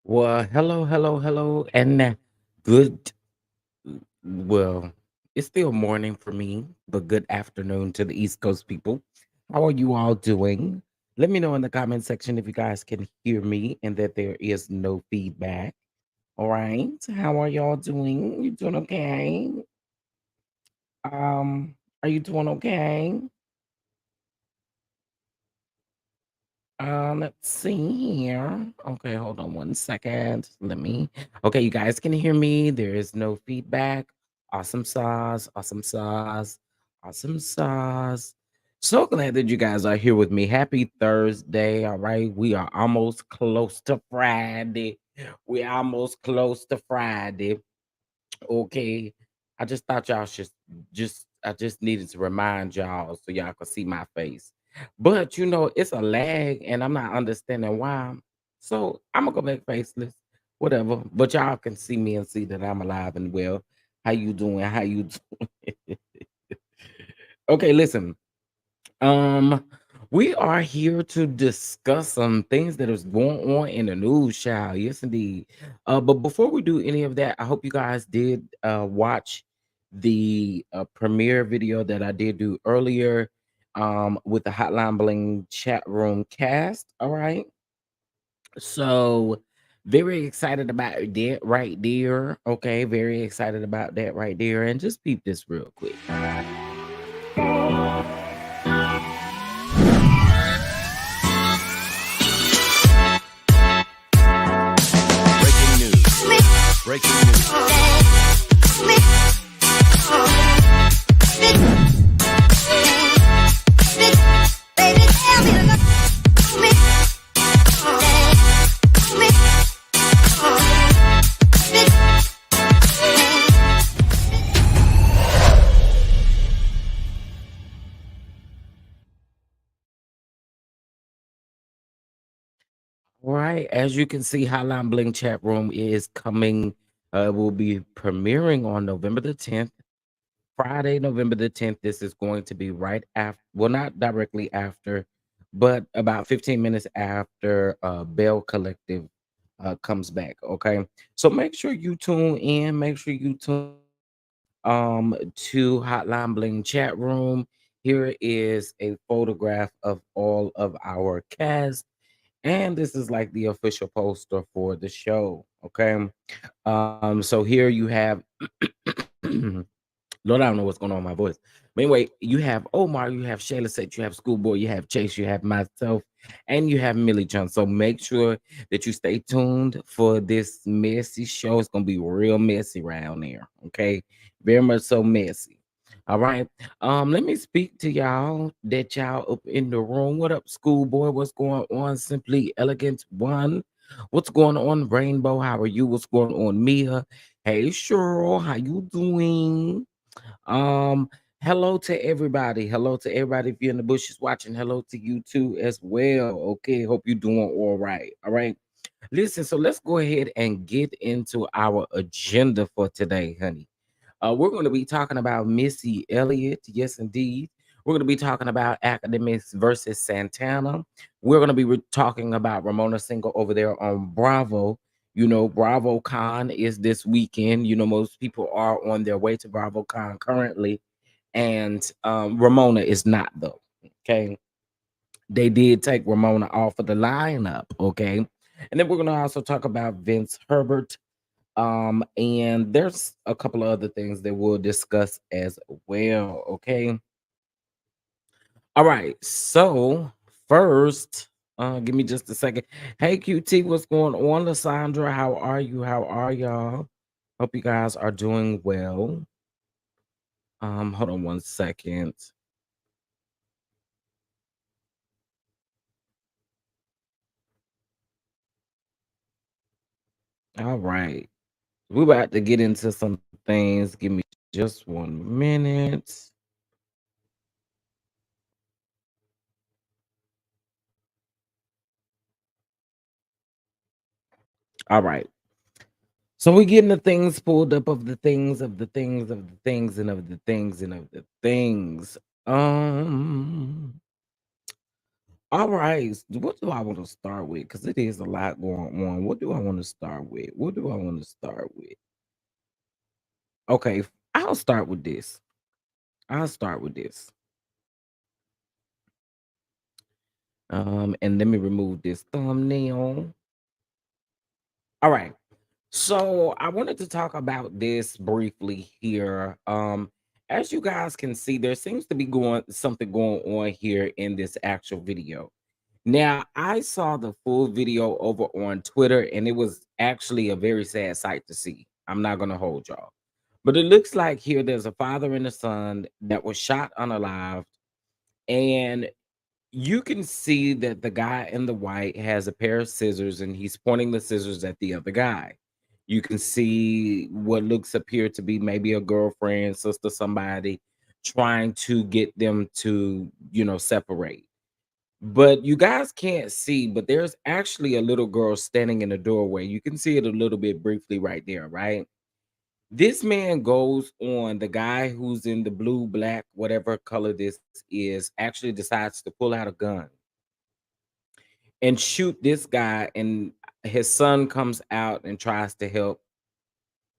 Well, hello, and good. Well, it's still morning for me, but good afternoon to the East Coast people. How are you all doing? Let me know in the comment section if you guys can hear me and that there is no feedback. All right. How are y'all doing? You doing okay? Are you doing okay? Let's see here. Okay, hold on one second. Let me. Okay, you guys can hear me. There is no feedback. Awesome sauce. Awesome sauce. Awesome sauce. So glad that you guys are here with me. Happy Thursday. All right. We are almost close to Friday. We're almost close to Friday. Okay. I just thought y'all should I just needed to remind y'all so y'all could see my face. But it's a lag and I'm not understanding why. So I'm gonna go back faceless. Whatever. But y'all can see me and see that I'm alive and well. How you doing? How you doing? Okay, listen. Um, we are here to discuss some things that is going on in the news, child. Yes, indeed. But before we do any of that, I hope you guys did watch the premiere video that I did do earlier with the Hotline Bling chat room cast. All right. So very excited about that right there. Okay, very excited about that right there. And just peep this real quick. Breaking news. Breaking news. All right, as you can see, Hotline Bling chat room is coming. Will be premiering on November the 10th, Friday, November the 10th. This is going to be right after, well, not directly after, but about 15 minutes after Bell Collective comes back. Okay, so make sure you tune in. Make sure you tune to Hotline Bling chat room. Here is a photograph of all of our cast, and this is like the official poster for the show. Okay. So here you have Lord, I don't know what's going on with my voice. But anyway, you have Omar, you have Shayla Set, you have Schoolboy, you have Chase, you have myself, and you have Millie John. So make sure that you stay tuned for this messy show. It's gonna be real messy around there. Okay, very much so messy. All right. Let me speak to y'all that y'all up in the room. What up, Schoolboy? What's going on? Simply Elegant One. What's going on, Rainbow? How are you? What's going on, Mia? Hey, Cheryl, how you doing? Um, Hello to everybody. Hello to everybody. If you're in the bushes watching, hello to you too as well. Okay, hope you're doing all right. All right. Listen, so let's go ahead and get into our agenda for today, honey. We're going to be talking about Missy Elliott. Yes, indeed. We're going to be talking about Akademiks versus Santana. We're going to be talking about Ramona Singer over there on Bravo. You know, Bravo Con is this weekend. You know, most people are on their way to Bravo Con currently, and Ramona is not, though. Okay. They did take Ramona off of the lineup. Okay. And then we're going to also talk about Vince Herbert, and there's a couple of other things that we'll discuss as well. Okay. All right. So first, give me just a second. Hey QT, what's going on? Lysandra, how are you? How are y'all? Hope you guys are doing well. Hold on one second. All right. We're about to get into some things. Give me just 1 minute. All right. So we're getting the things pulled up of the things of the things of the things and of the things and of the things. Um, all right. What do I want to start with? Because it is a lot going on. What do I want to start with? What do I want to start with? Okay, I'll start with this. I'll start with this. And let me remove this thumbnail. All right. So I wanted to talk about this briefly here. As you guys can see, there seems to be going something going on here in this actual video. Now, I saw the full video over on Twitter, and it was actually a very sad sight to see. I'm not gonna hold y'all. But it looks like here there's a father and a son that was shot unalived, and you can see that the guy in the white has a pair of scissors and he's pointing the scissors at the other guy. You can see what looks appear to be maybe a girlfriend, sister, somebody trying to get them to, separate. But you guys can't see, but there's actually a little girl standing in the doorway. You can see it a little bit briefly right there, right? This man goes on, the guy who's in the blue, black, whatever color this is, actually decides to pull out a gun and shoot this guy, and his son comes out and tries to help,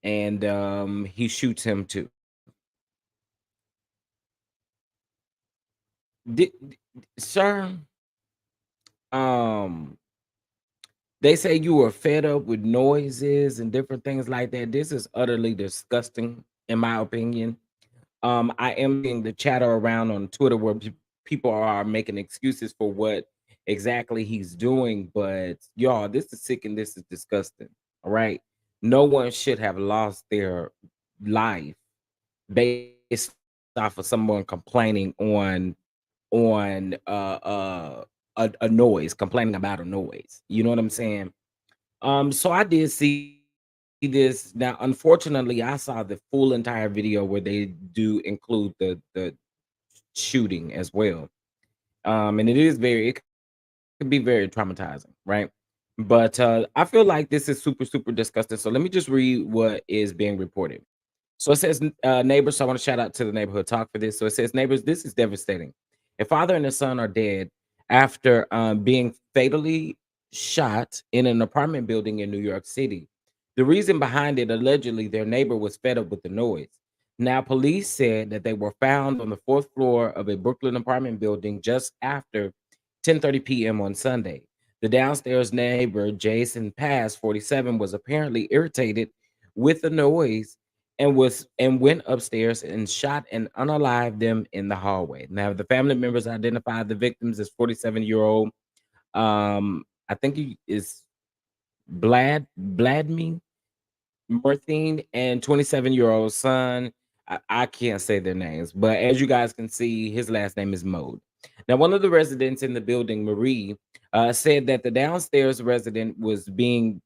and he shoots him too. Sir, um they say you were fed up with noises and different things like that. This is utterly disgusting in my opinion. I am seeing the chatter around on Twitter where people are making excuses for what exactly he's doing, but y'all, this is sick and this is disgusting. All right. No one should have lost their life based off of someone complaining on a noise, complaining about a noise. You know what I'm saying? So I did see this. Now, unfortunately, I saw the full entire video where they do include the shooting as well. And it can be very traumatizing, right? But I feel like this is super, super disgusting. So let me just read what is being reported. So it says, neighbors. So I want to shout out to the neighborhood talk for this. So it says, neighbors, this is devastating. A father and a son are dead after being fatally shot in an apartment building in New York City. The reason behind it, allegedly, their neighbor was fed up with the noise. Now, police said that they were found on the fourth floor of a Brooklyn apartment building just after 10:30 p.m. on Sunday. The downstairs neighbor, Jason Pass, 47, was apparently irritated with the noise and went upstairs and shot and unalived them in the hallway. Now, the family members identified the victims as 47-year-old. I think he is Bladme Martine and 27-year-old son. I can't say their names, but as you guys can see, his last name is Mode. Now, one of the residents in the building, Marie, said that the downstairs resident was banging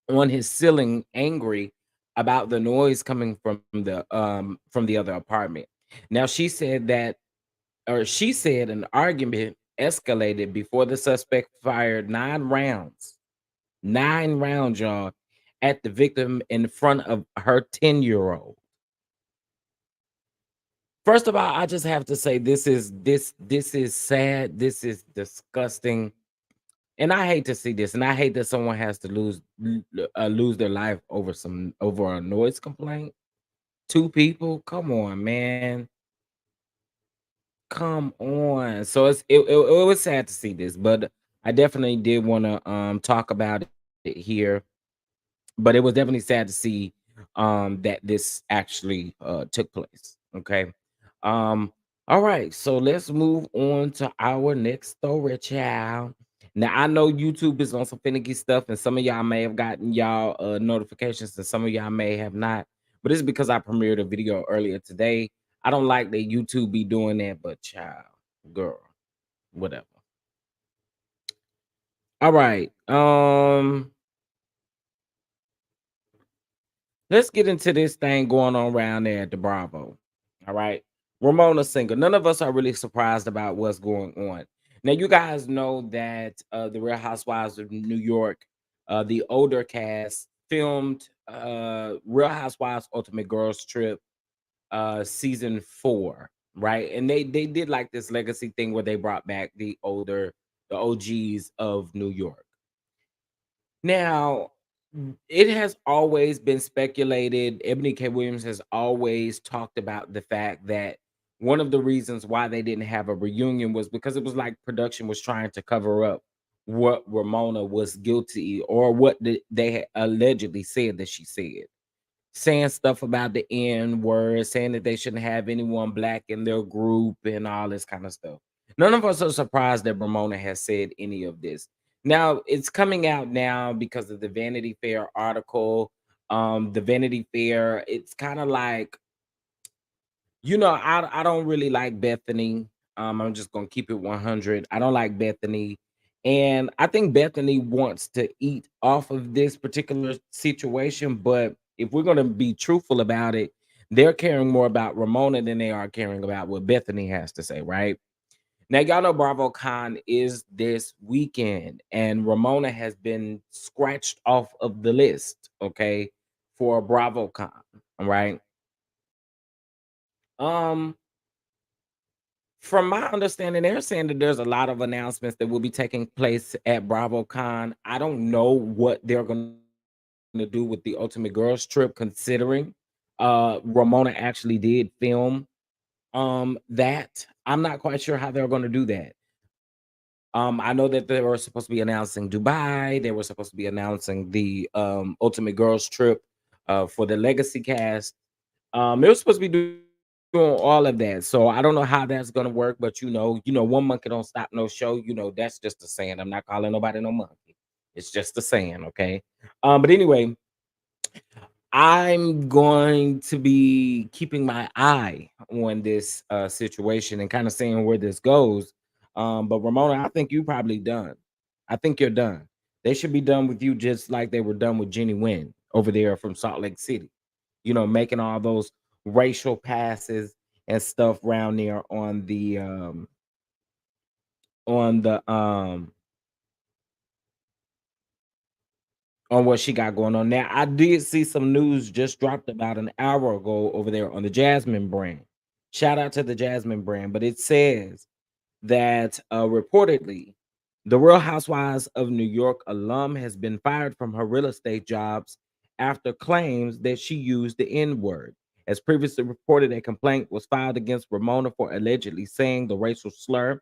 on his ceiling, angry about the noise coming from the other apartment. Now, she said an argument escalated before the suspect fired 9 rounds, 9 rounds, y'all, at the victim in front of her 10-year-old. First of all, I just have to say this is sad. This is disgusting. And I hate to see this. And I hate that someone has to lose their life over a noise complaint. Two people? Come on, man. Come on. So it was sad to see this, but I definitely did want to talk about it here, but it was definitely sad to see that this actually took place. Okay. Um all right, so let's move on to our next story, child. Now I know YouTube is on some finicky stuff, and some of y'all may have gotten y'all notifications, and some of y'all may have not. But it's because I premiered a video earlier today. I don't like that YouTube be doing that, but child, girl, whatever. All right. Let's get into this thing going on around there at the Bravo. All right. Ramona Singer. None of us are really surprised about what's going on. Now, you guys know that the Real Housewives of New York, the older cast, filmed Real Housewives Ultimate Girls Trip season 4, right? And they did like this legacy thing where they brought back the OGs of New York. Now, it has always been speculated. Ebony K. Williams has always talked about the fact that one of the reasons why they didn't have a reunion was because it was like production was trying to cover up what Ramona was guilty or what they had allegedly said that she said, saying stuff about the N word, saying that they shouldn't have anyone black in their group and all this kind of stuff. None of us are surprised that Ramona has said any of this. Now it's coming out now because of the Vanity Fair article. The Vanity Fair, it's kind of like, I don't really like Bethany. I'm just gonna keep it 100. I don't like Bethany, and I think Bethany wants to eat off of this particular situation. But if we're gonna be truthful about it, they're caring more about Ramona than they are caring about what Bethany has to say, right? Now, y'all know BravoCon is this weekend, and Ramona has been scratched off of the list, okay, for BravoCon. All right. Um, From my understanding, they're saying that there's a lot of announcements that will be taking place at BravoCon. I don't know what they're going to do with the Ultimate Girls Trip, considering Ramona actually did film that. I'm not quite sure how they're going to do that. I know that they were supposed to be announcing Dubai. They were supposed to be announcing the Ultimate Girls Trip for the Legacy cast. They were supposed to be doing all of that. So I don't know how that's gonna work, but one monkey don't stop no show. That's just a saying. I'm not calling nobody no monkey. It's just a saying, okay? But anyway, I'm going to be keeping my eye on this situation and kind of seeing where this goes. But Ramona, I think you probably done. I think you're done. They should be done with you just like they were done with Jenny Wynn over there from Salt Lake City. Making all those racial passes and stuff around there on the on what she got going on. Now, I did see some news just dropped about an hour ago over there on the Jasmine brand. Shout out to the Jasmine brand, but it says that reportedly the Real Housewives of New York alum has been fired from her real estate jobs after claims that she used the N word. As previously reported, a complaint was filed against Ramona for allegedly saying the racial slur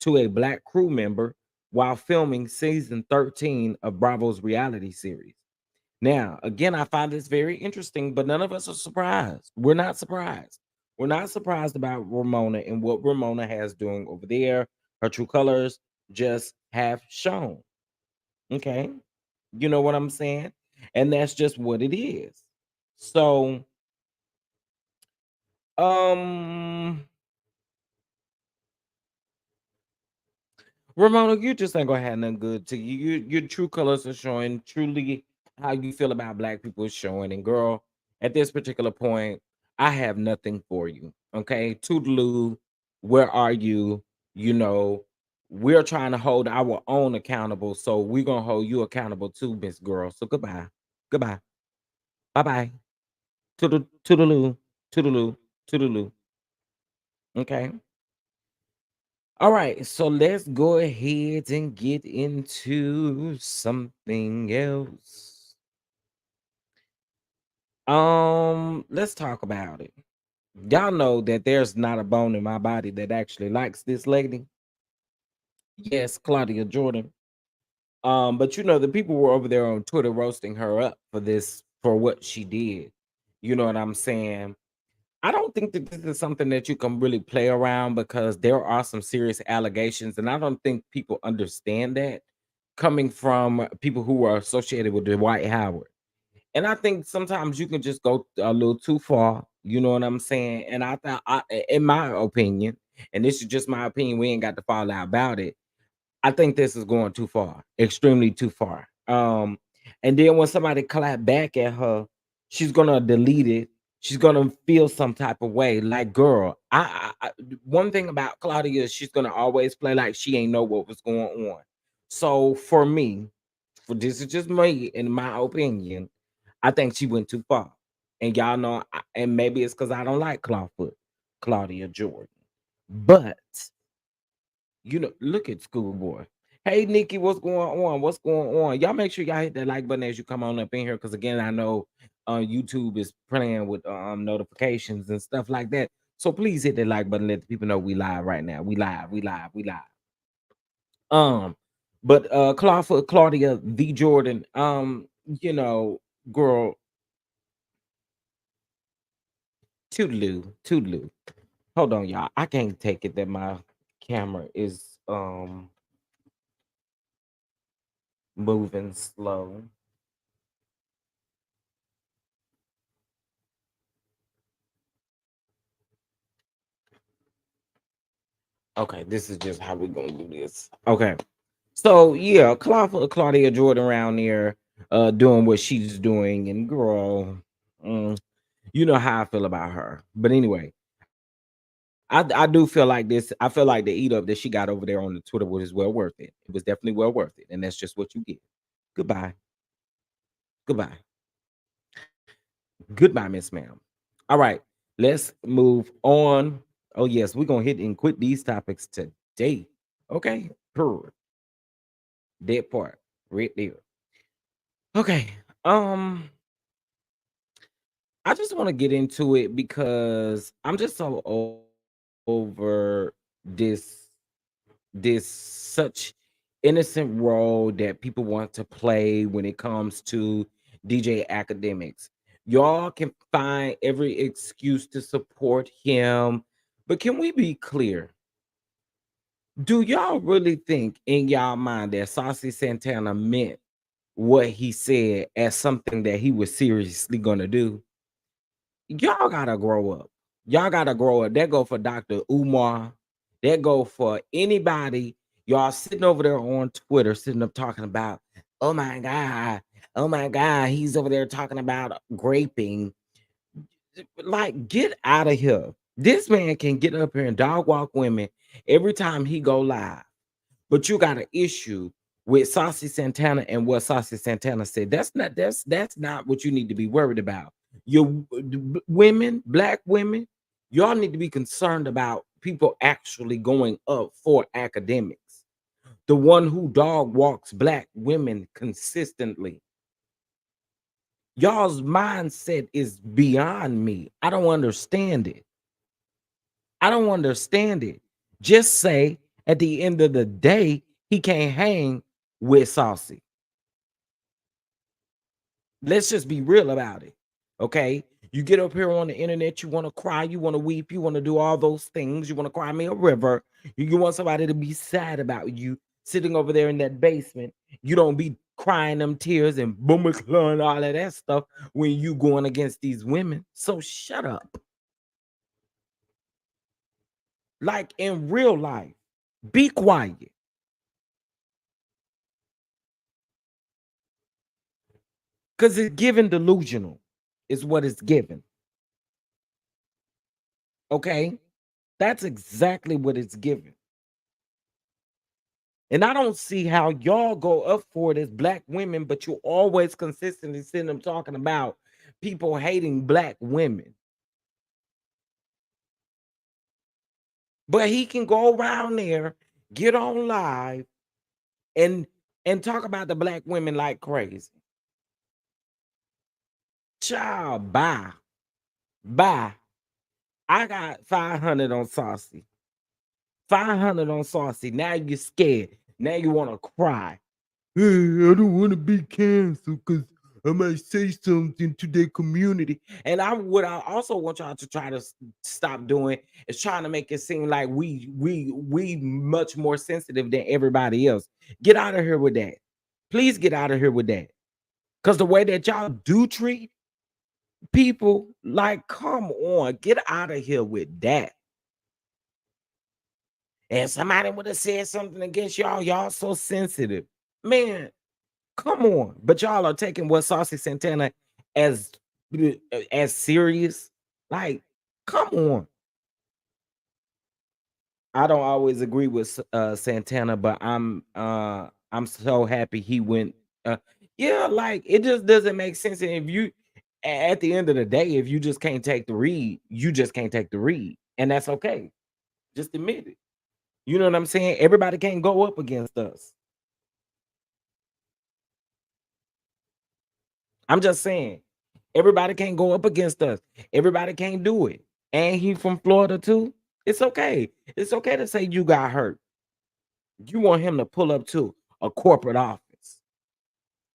to a black crew member while filming season 13 of Bravo's reality series. Now, again, I find this very interesting, but none of us are surprised. We're not surprised. We're not surprised about Ramona and what Ramona has doing over there. Her true colors just have shown. Okay. You know what I'm saying? And that's just what it is. So, um, Ramona, you just ain't gonna have nothing good to you. Your true colors are showing. Truly, how you feel about black people is showing. And girl, at this particular point, I have nothing for you. Okay, Toodaloo, where are you? You know, we're trying to hold our own accountable, so we're gonna hold you accountable too, Miss Girl. So goodbye, goodbye, bye bye. Toodaloo, toodaloo, toodaloo. Okay. All right, so let's go ahead and get into something else. Let's talk about it. Y'all know that there's not a bone in my body that actually likes this lady. Yes, Claudia Jordan. But you know, the people were over there on Twitter roasting her up for this, for what she did. You know what I'm saying? I don't think that this is something that you can really play around because there are some serious allegations, and I don't think people understand that coming from people who are associated with Dwight Howard. And I think sometimes you can just go a little too far. You know what I'm saying? And I thought, in my opinion, and this is just my opinion, we ain't got to fall out about it. I think this is going too far, extremely too far. And then when somebody clap back at her, she's gonna delete it. She's gonna feel some type of way. Like, girl, one thing about Claudia is she's gonna always play like she ain't know what was going on. So for me, for this is just me, in my opinion, I think she went too far. And y'all know, and maybe it's because I don't like Clawfoot, Claudia Jordan, but you know, look at Schoolboy. Hey Nikki, what's going on? What's going on? Y'all make sure y'all hit that like button as you come on up in here. Cause again, I know YouTube is playing with notifications and stuff like that. So please hit that like button, let the people know we live right now. We live, we live, we live. Um, but Claudia V. Jordan, you know, girl, toodaloo, toodaloo. Hold on, y'all. I can't take it that my camera is moving slow. Okay, this is just how we're gonna do this. Okay. So yeah, Claudia Jordan around there doing what she's doing, and girl, mm, you know how I feel about her. But anyway, I do feel like this. I feel like the eat up that she got over there on the Twitter was well worth it. It was definitely well worth it. And that's just what you get. Goodbye. Goodbye. Goodbye, Miss Ma'am. All right, let's move on. Oh, yes, we're gonna hit and quit these topics today. Okay, per that part right there. Okay. Um, I just want to get into it because I'm just so over this such innocent role that people want to play when it comes to DJ Academics. Y'all can find every excuse to support him, but can we be clear? Do y'all really think in y'all mind that Saucy Santana meant what he said as something that he was seriously gonna do? Y'all gotta grow up. Y'all gotta grow up. That go for Dr. Umar. That go for anybody. Y'all sitting over there on Twitter, sitting up talking about, oh my God, he's over there talking about graping. Like, get out of here. This man can get up here and dog walk women every time he go live. But you got an issue with Saucy Santana and what Saucy Santana said. That's not what you need to be worried about. Your women, black women, y'all need to be concerned about people actually going up for academics. The one who dog walks black women consistently. Y'all's mindset is beyond me. I don't understand it. I don't understand it. Just say at the end of the day, he can't hang with Saucy. Let's just be real about it. Okay. You get up here on the internet, you want to cry, you want to weep, you want to do all those things. You want to cry me a river. You want somebody to be sad about you sitting over there in that basement. You don't be crying them tears and boom and all of that stuff when you going against these women. So shut up. Like in real life, be quiet. Because it's given delusional, is what it's given. Okay. That's exactly what it's given. And I don't see how y'all go up for it as black women, but you always consistently see them talking about people hating black women. But he can go around there, get on live, and talk about the black women like crazy. Child, bye. Bye. I got 500 on Saucy. 500 on Saucy. Now you're scared. Now you want to cry. Hey, I don't want to be canceled because I might say something to their community. And I also want y'all to try to stop doing is trying to make it seem like we much more sensitive than everybody else. Get out of here with that. Please get out of here with that. Because the way that y'all do treat people, like, come on, get out of here with that. And somebody would have said something against y'all so sensitive. Man, come on. But y'all are taking what Saucy Santana as serious. Like, come on. I don't always agree with Santana, but I'm so happy he went yeah, like it just doesn't make sense. And if you at the end of the day, if you just can't take the read, you just can't take the read. And that's okay. Just admit it. You know what I'm saying? Everybody can't go up against us. I'm just saying, everybody can't go up against us. Everybody can't do it. And he from Florida too. It's okay. It's okay to say you got hurt. You want him to pull up to a corporate office,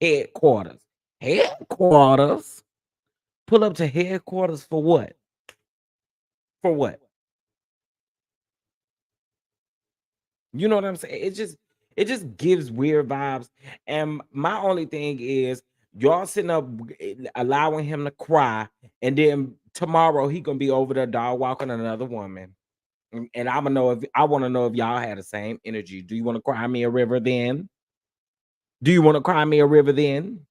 headquarters. Headquarters? Pull up to headquarters for what? For what? You know what I'm saying? It just gives weird vibes. And my only thing is y'all sitting up allowing him to cry, and then tomorrow he gonna be over there dog walking another woman. And I want to know if y'all had the same energy. Do you want to cry me a river then? Do you want to cry me a river then?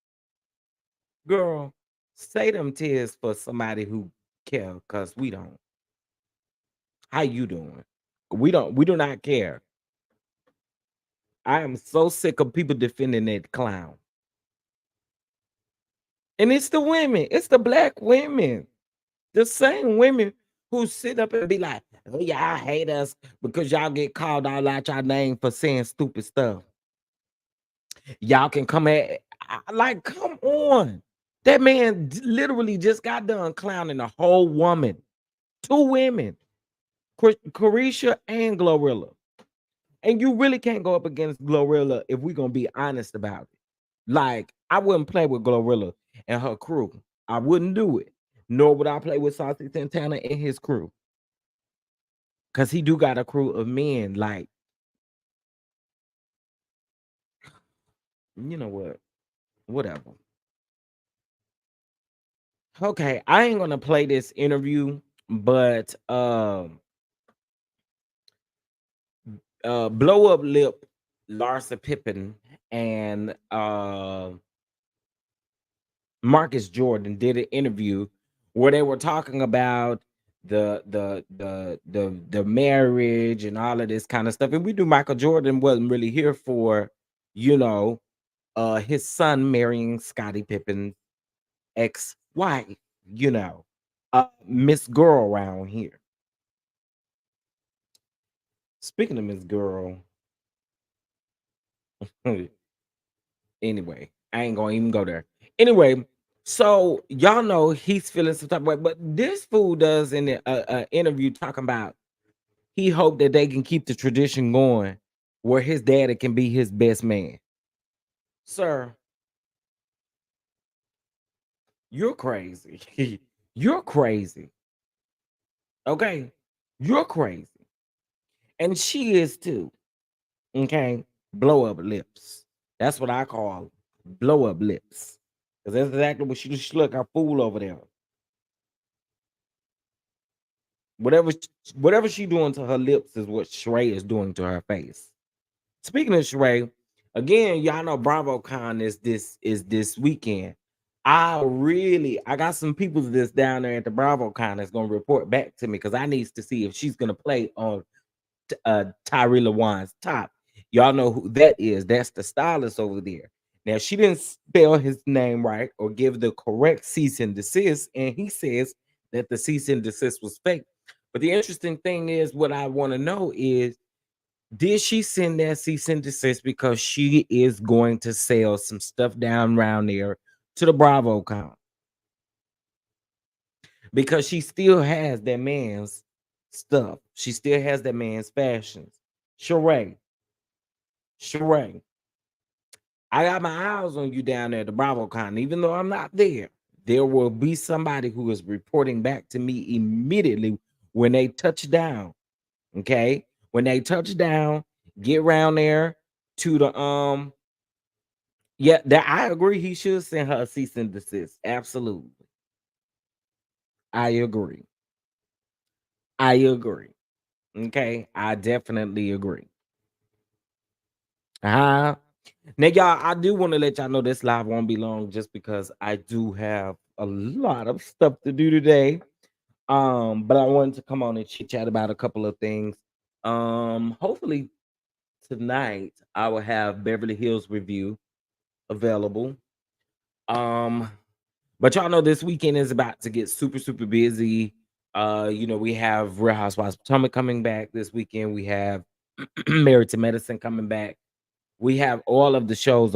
Girl, say them tears for somebody who care, because we don't. How you doing? We do not care. I am so sick of people defending that clown. And it's the women, it's the black women, the same women who sit up and be like, oh, y'all hate us because y'all get called all out y'all name for saying stupid stuff. Y'all can come at like, come on. That man literally just got done clowning a whole woman, two women, Carisha and Glorilla. And you really can't go up against Glorilla if we're gonna be honest about it. Like, I wouldn't play with Glorilla and her crew. I wouldn't do it. Nor would I play with Saucy Santana and his crew. Cause he do got a crew of men. Like, you know what? Whatever. Okay, I ain't gonna play this interview, but blow up lip Larsa Pippen and Marcus Jordan did an interview where they were talking about the marriage and all of this kind of stuff. And we knew Michael Jordan wasn't really here for, you know, his son marrying Scottie Pippen's ex-wife, you know, Miss Girl around here. Speaking of Miss Girl, anyway, I ain't gonna even go there. Anyway, So y'all know he's feeling some type of way, but this fool does in a interview talking about he hoped that they can keep the tradition going where his daddy can be his best man. Sir, you're crazy. You're crazy. Okay. You're crazy. And she is too. Okay. Blow up lips. That's what I call blow up lips. Because that's exactly what she look a fool over there. Whatever whatever she doing to her lips is what Sheree is doing to her face. Speaking of Sheree, again, y'all know BravoCon is this weekend. I got some people that's down there at the BravoCon that's gonna report back to me because I needs to see if she's gonna play on Tyree Lawan's top. Y'all know who that is. That's the stylist over there. Now she didn't spell his name right or give the correct cease and desist, and he says that the cease and desist was fake. But the interesting thing is, what I want to know is, did she send that cease and desist because she is going to sell some stuff down around there to the BravoCon? Because she still has that man's stuff. She still has that man's fashions. Sheree, Sheree, I got my eyes on you down there at the BravoCon. Even though I'm not there, there will be somebody who is reporting back to me immediately when they touch down. Okay, when they touch down, get around there to the yeah, that I agree. He should send her a cease and desist. Absolutely, I agree. I agree. Okay, I definitely agree. Uh-huh. Now, y'all, I do want to let y'all know this live won't be long just because I do have a lot of stuff to do today. But I wanted to come on and chit chat about a couple of things. Hopefully tonight I will have Beverly Hills Review available. Um, but y'all know this weekend is about to get super, super busy. We have Real Housewives of Potomac coming back this weekend. We have Married to Medicine coming back. We have all of the shows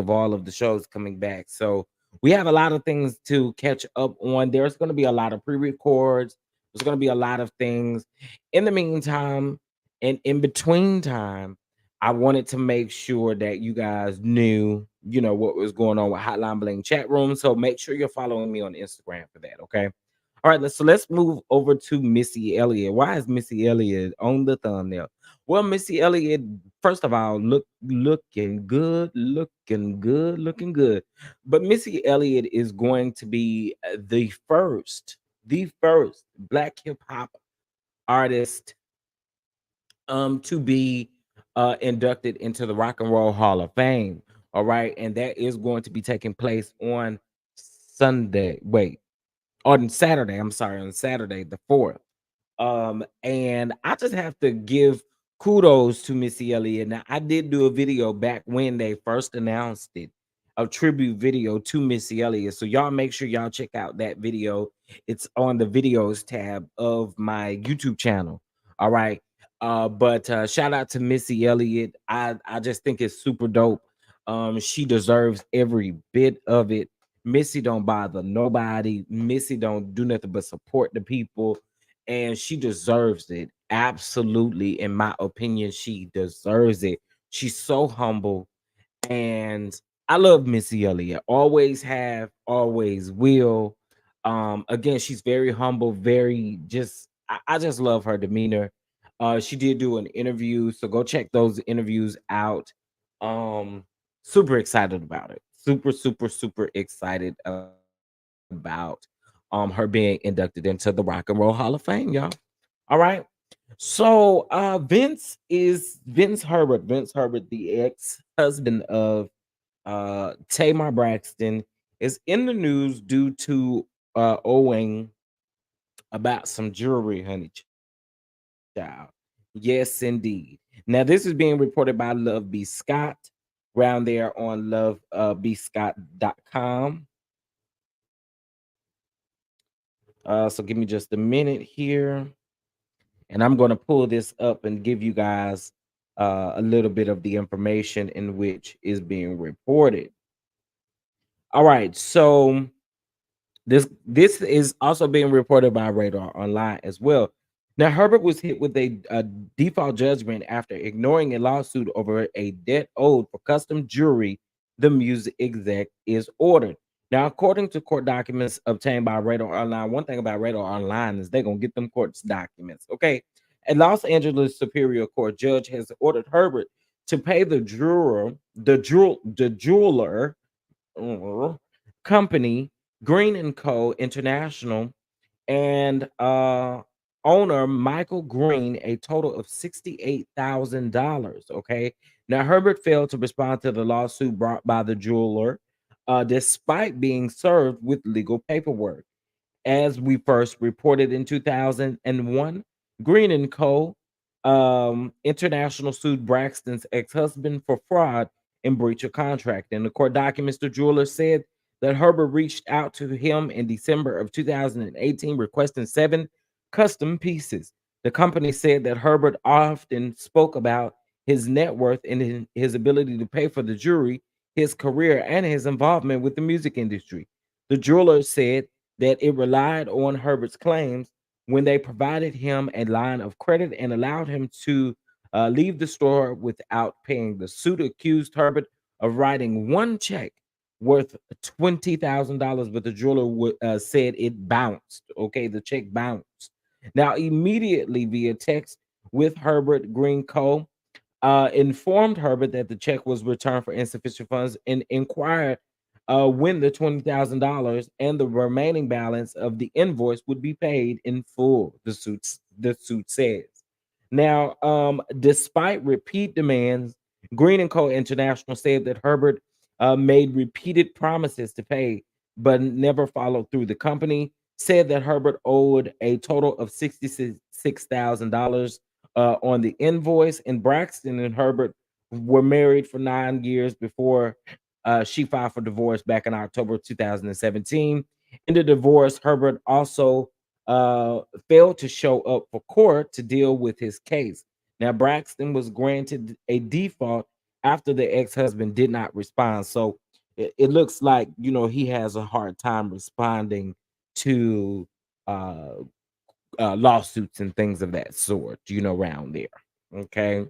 coming back. So we have a lot of things to catch up on. There's going to be a lot of pre-records. There's going to be a lot of things. In the meantime, and in between time, I wanted to make sure that you guys knew, what was going on with Hotline Bling chat room. So make sure you're following me on Instagram for that. Okay. All right. Let's move over to Missy Elliott. Why is Missy Elliott on the thumbnail? Well, Missy Elliott, first of all, looking good, looking good, looking good. But Missy Elliott is going to be the first black hip hop artist to be inducted into the Rock and Roll Hall of Fame. All right, and that is going to be taking place on Sunday. Wait, on Saturday. I'm sorry, on Saturday the 4th. And I just have to give kudos to Missy Elliott. Now, I did do a video back when they first announced it, a tribute video to Missy Elliott. So y'all make sure y'all check out that video. It's on the videos tab of my YouTube channel. All right. But shout out to Missy Elliott. I just think it's super dope. She deserves every bit of it. Missy don't bother nobody. Missy don't do nothing but support the people, and she deserves it. Absolutely, in my opinion, she deserves it. She's so humble, and I love Missy Elliott. Always have, always will. Again, she's very humble, very just. I just love her demeanor. She did do an interview, so go check those interviews out. Um, Super excited about it. Super, super, super excited about her being inducted into the Rock and Roll Hall of Fame, y'all. All right. So Vince Herbert, the ex-husband of Tamar Braxton, is in the news due to owing about some jewelry, honey child. Yes, indeed. Now, this is being reported by Love B. Scott around there on lovebscott.com. So give me just a minute here, and I'm going to pull this up and give you guys a little bit of the information in which is being reported. All right, so This is also being reported by Radar Online as well. Now, Herbert was hit with a default judgment after ignoring a lawsuit over a debt owed for custom jewelry the music exec is ordered. Now, according to court documents obtained by Radar Online, one thing about Radar Online is they're gonna get them court's documents. Okay, a Los Angeles Superior Court judge has ordered Herbert to pay the jeweler uh, company Green and Co. International and owner Michael Green a total of $68,000. Okay. Now Herbert failed to respond to the lawsuit brought by the jeweler, despite being served with legal paperwork. As we first reported in 2001, Green and Co. International sued Braxton's ex-husband for fraud and breach of contract. In the court documents, the jeweler said that Herbert reached out to him in December of 2018 requesting 7 custom pieces. The company said that Herbert often spoke about his net worth and his ability to pay for the jewelry, his career, and his involvement with the music industry. The jeweler said that it relied on Herbert's claims when they provided him a line of credit and allowed him to leave the store without paying. The suit accused Herbert of writing one check worth $20,000, but the jeweler said it bounced. Okay, the check bounced. Now, immediately via text with Herbert Green Co. Informed Herbert that the check was returned for insufficient funds and inquired when the $20,000 and the remaining balance of the invoice would be paid in full. The suit says. Now, despite repeat demands, Green and Co. International said that Herbert made repeated promises to pay, but never followed through. The company said that Herbert owed a total of $66,000 on the invoice, and Braxton and Herbert were married for 9 years before she filed for divorce back in October 2017. In the divorce, Herbert also failed to show up for court to deal with his case. Now, Braxton was granted a default after the ex-husband did not respond. So it looks like he has a hard time responding to uh, lawsuits and things of that sort. Around there. Okay.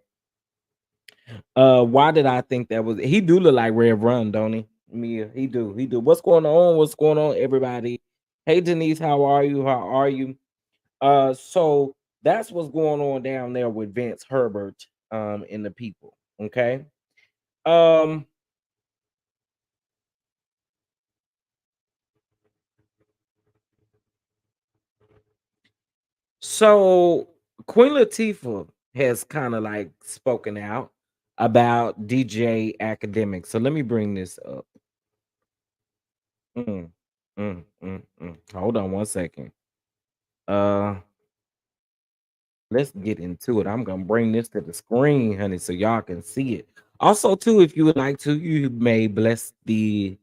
Why did I think that was? He do look like Rev Run, don't he? Mia, he do. What's going on? What's going on, everybody? Hey, Denise, how are you? How are you? So that's what's going on down there with Vince Herbert, and the people. Okay. Um, so Queen Latifah has kind of like spoken out about DJ Academics. So let me bring this up. Mm, Hold on one second. Uh, let's get into it. I'm gonna bring this to the screen, honey, so y'all can see it. Also, too, if you would like to, you may bless the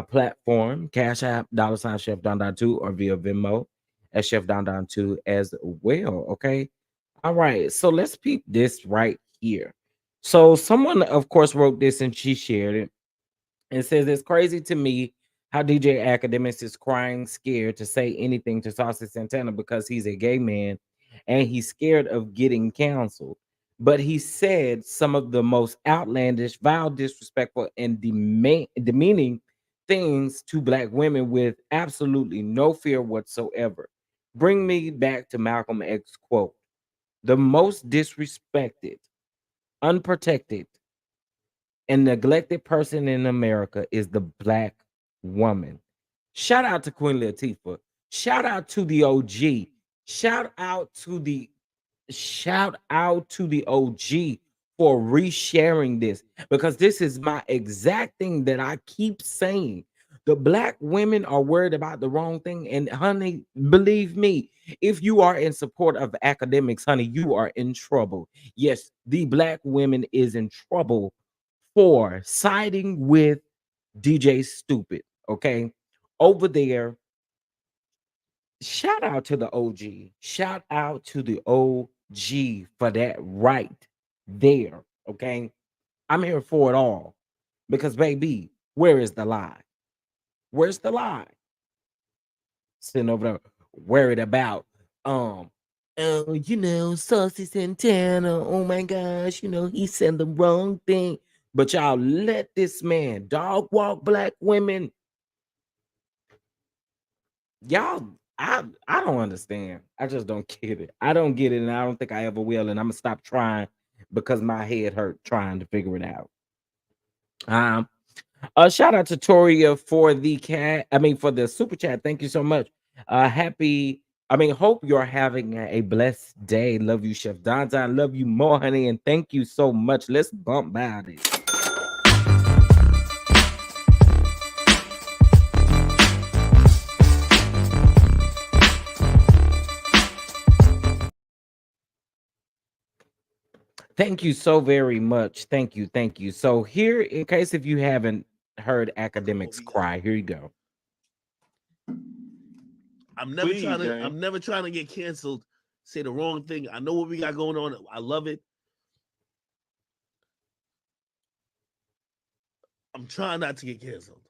platform, Cash App, $ Chef Don Don 2, or via Venmo at Chef Don Don 2 as well. Okay. All right. So let's peep this right here. So someone, of course, wrote this and she shared it. It says it's crazy to me how DJ Akademiks is crying scared to say anything to Saucy Santana because he's a gay man and he's scared of getting canceled. But he said some of the most outlandish, vile, disrespectful, and demeaning things to black women with absolutely no fear whatsoever. Bring me back to Malcolm X quote: "The most disrespected, unprotected, and neglected person in America is the black woman." Shout out to Queen Latifah. Shout out to the OG. Shout out to the OG for resharing this, because this is my exact thing that I keep saying. The black women are worried about the wrong thing. And honey, believe me, if you are in support of academics, honey, you are in trouble. Yes, the black women is in trouble for siding with DJ Stupid. Okay. Over there, shout out to the OG. Shout out to the OG for that right there. Okay. I'm here for it all because, baby, where is the lie? Where's the lie? sitting over there worried about um Saucy Santana. Oh my gosh, he said the wrong thing. But y'all let this man dog walk black women. Y'all, I don't understand. I just don't get it. I don't get it, and I don't think I ever will. And I'm gonna stop trying because my head hurt trying to figure it out. Um, shout out to Toria for the for the super chat. Thank you so much. Hope you're having a blessed day. Love you, Chef Don Don. Love you more, honey, and thank you so much. Let's bump by it. Thank you so very much. Thank you. Thank you. So here, in case if you haven't heard Akademiks cry, here you go. I'm never trying to get canceled. Say the wrong thing. I know what we got going on. I love it. I'm trying not to get canceled,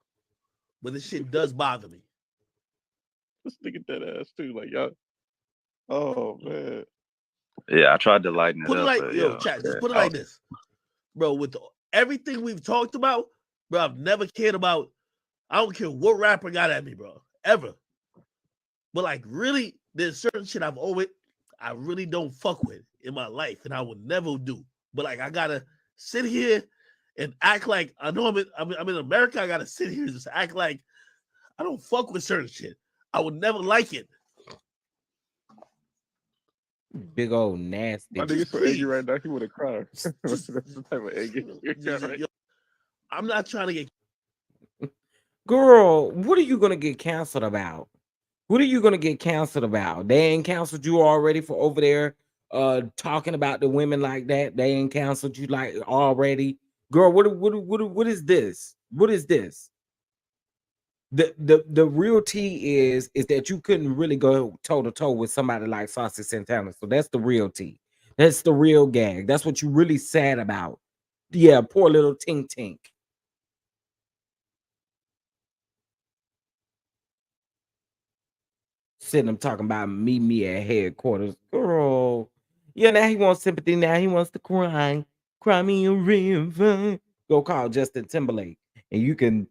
but this shit does bother me. Let's look at that ass too. Like y'all. Oh man. Yeah, I tried to lighten it Put it up. like but, chat. Just put it like this, bro. With everything we've talked about, bro, I've never cared about. I don't care what rapper got at me, bro, ever. But like, really, there's certain shit I really don't fuck with in my life, and I would never do. But like, I gotta sit here and act like I know I'm in America. I gotta sit here and just act like I don't fuck with certain shit. I would never like it. Big old nasty. My nigga's so angry right now. He would have cried. That's the type of angry. I'm not trying to get. Girl, what are you gonna get canceled about? What are you gonna get canceled about? They ain't canceled you already for over there talking about the women like that. They ain't canceled you like already. Girl, what is this? What is this? The real tea is that you couldn't really go toe to toe with somebody like Saucy Santana. So that's the real tea. That's the real gag. That's what you really sad about. Yeah, poor little Tink Tink. Sitting him talking about meet me at headquarters. Girl. Yeah, now he wants sympathy. Now he wants to cry. Cry me a river. Go call Justin Timberlake. And you can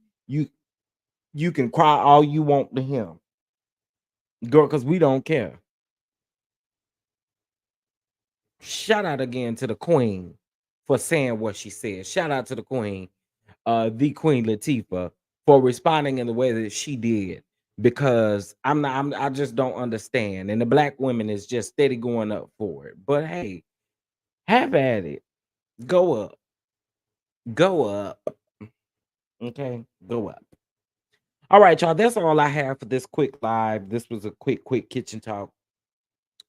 cry all you want to him. Girl, because we don't care. Shout out again to the queen for saying what she said. Shout out to the queen, the Queen Latifah, for responding in the way that she did. Because I just don't understand. And the black women is just steady going up for it. But hey, have at it. Go up. Go up. Okay, go up. All right, y'all. That's all I have for this quick live. This was a quick kitchen talk.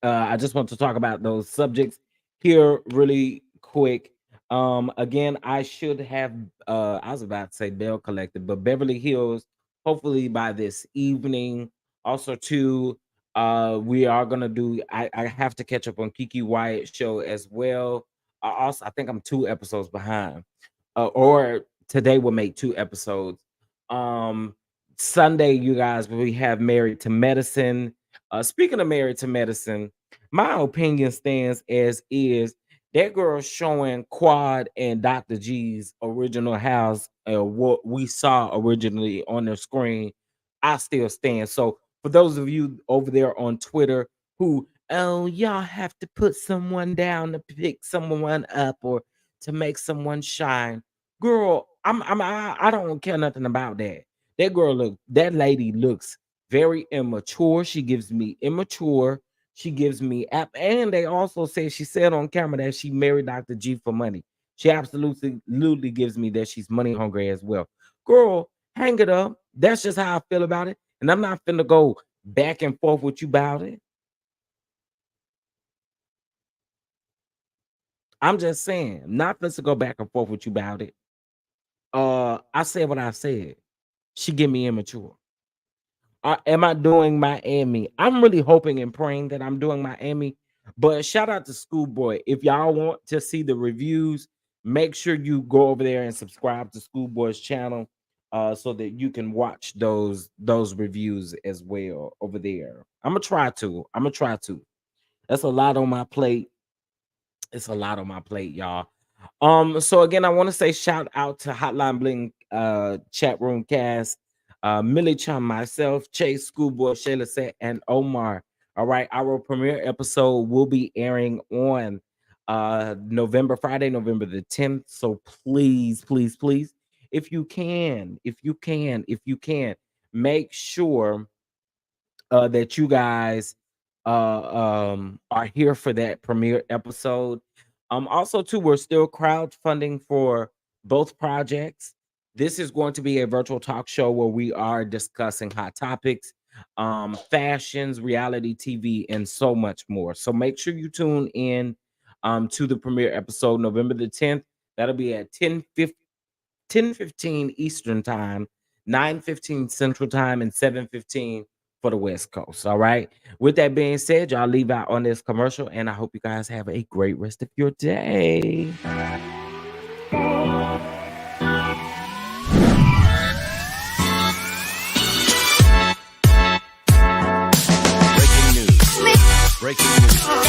I just want to talk about those subjects here really quick. Again, I should have I was about to say Bell Collective, but Beverly Hills, hopefully by this evening. Also, too, we are gonna do I have to catch up on Kiki Wyatt show as well. I think I'm 2 episodes behind. Or today will make 2 episodes. Um Sunday, you guys, we have Married to Medicine. Speaking of Married to Medicine, my opinion stands as is. That girl showing Quad and Dr. G's original house, what we saw originally on the screen, I still stand. So for those of you over there on Twitter who, oh, y'all have to put someone down to pick someone up or to make someone shine, girl, I don't care nothing about that. That lady looks very immature. She gives me immature. She gives me and they also say she said on camera that she married Dr. G for money. She absolutely gives me that she's money hungry as well. Girl, hang it up. That's just how I feel about it. And I'm not finna go back and forth with you about it. I'm just saying, not finna go back and forth with you about it. I said what I said. She give me immature. Am I doing Miami? I'm really hoping and praying that I'm doing Miami. But shout out to Schoolboy. If y'all want to see the reviews, make sure you go over there and subscribe to Schoolboy's channel. so that you can watch those reviews as well over there. I'm gonna try to. That's a lot on my plate. It's a lot on my plate, y'all. So again, I want to say shout out to Hotline Bling chat room cast, Millie Chum, myself, Chase, Schoolboy, Shayla Set, and Omar. All right, our premiere episode will be airing on Friday, November the 10th. So please, please, please, if you can, make sure that you guys are here for that premiere episode. Also, too, we're still crowdfunding for both projects. This is going to be a virtual talk show where we are discussing hot topics, fashions, reality TV, and so much more. So make sure you tune in to the premiere episode November the 10th. That'll be at 10:15 Eastern Time, 9:15 Central Time, and 7:15 for the West Coast. All right. With that being said, y'all leave out on this commercial, and I hope you guys have a great rest of your day. Breaking news. Breaking news.